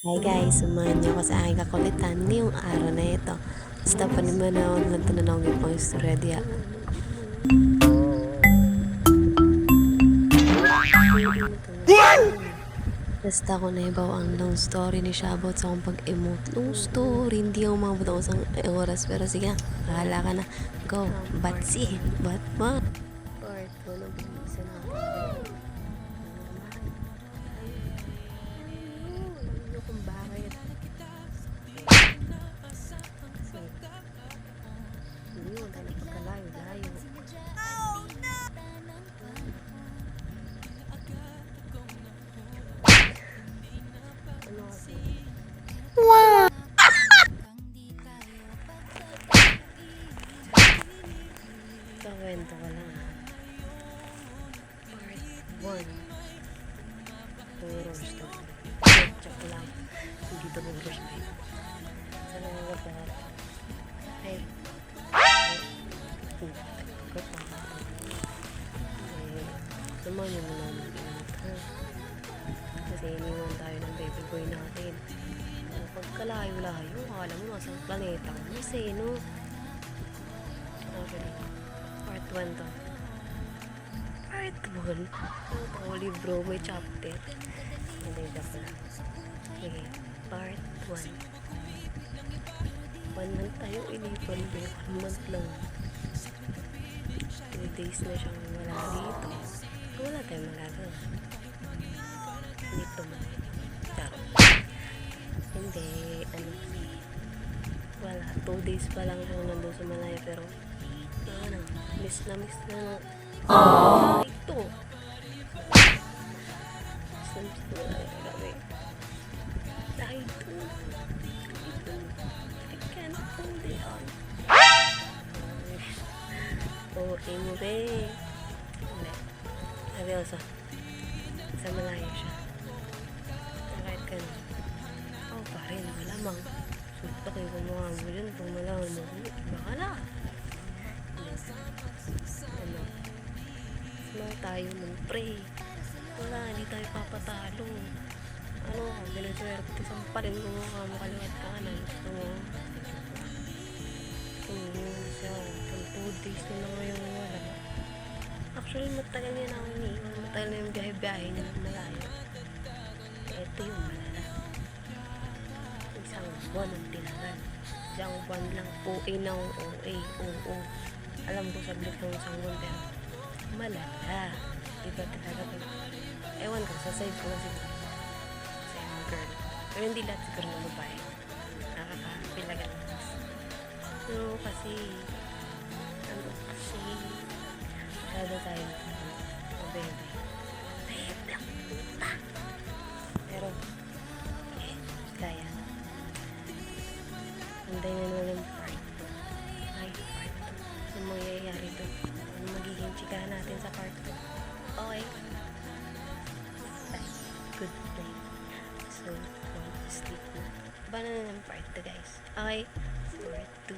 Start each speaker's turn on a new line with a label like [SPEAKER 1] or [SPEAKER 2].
[SPEAKER 1] Hi guys, samahan niyo ako sa aking kakulitan ngayong araw na ito. Basta panimanawon lang tananaw ng pang istorya diya. Basta ko na ibaw ang long story ni siya about sa akong pag-emote. Long story, hindi ako mabot ako sa oras. Pero sige, bahala ka na. Go, batsi, batman. Part 1 ng pag-iisa natin. Alam niyo kung bakit. Hindi mo tayo pagkalayo-layo. Ano kasi? Kawento ko lang ha. Part 1. Horror story. Check lang. Hindi to horror story. Sana nga ba? Ay. Samahan niyo muna ang mag-ingat ha. Kasi iniwan tayo ng baby boy natin. Pagkalayo-layo, akala mo nasa planeta ko. Kasi no. Okay. Part 1 to. Part 1? Ang libro, may chapter. Hindi, joke lang. Sige, part 1. 1 month tayo inipan din. 1 month lang. 2 days na siyang wala dito. Wala tayong magagawa. Dito man. Charot. Hindi, wala. 2 days pa lang siyang nandun sa Malaya pero miss na ito. Miss na kami. Dahil ito. I can't hold it on. Okay mo, be. Hindi. Sabi ko sa Malaya siya. Kahit ka na. Oh, parin, malamang. Suntok yung gumawa mo dyan. Kung malamang mo, baka na. Smart tayo mong pray. Wala, hindi tayo papatalo. Binaswerte sampalin ko mo ka makaliwat ka na. Gusto mo. Siya, 2 days na lang ngayon wala. Actually, matagal niya na ako iniwan. Matagal na yung biyahe-biyahe niya ng malayo. Ito yung malala. Isang buwan ang tinagal. Isang buwan lang. OA na OA. Oo. Alam ko saglit ng isang buwan pero malala. Iba talaga pag ewan ko, sa side ko na siguro sa yung girl. Pero hindi lahat siguro ng babae. Nakakapilagan. Pero kasi masyado tayo baby. Pero kaya anday na naman yung part 2. Ay, part 2. Ano mangyayari doon? Ano magiging chikahan natin sa part 2? Okay. Bye. Good night. So, going to sleep na. Ba na ng part 2 guys? Okay. Part 2.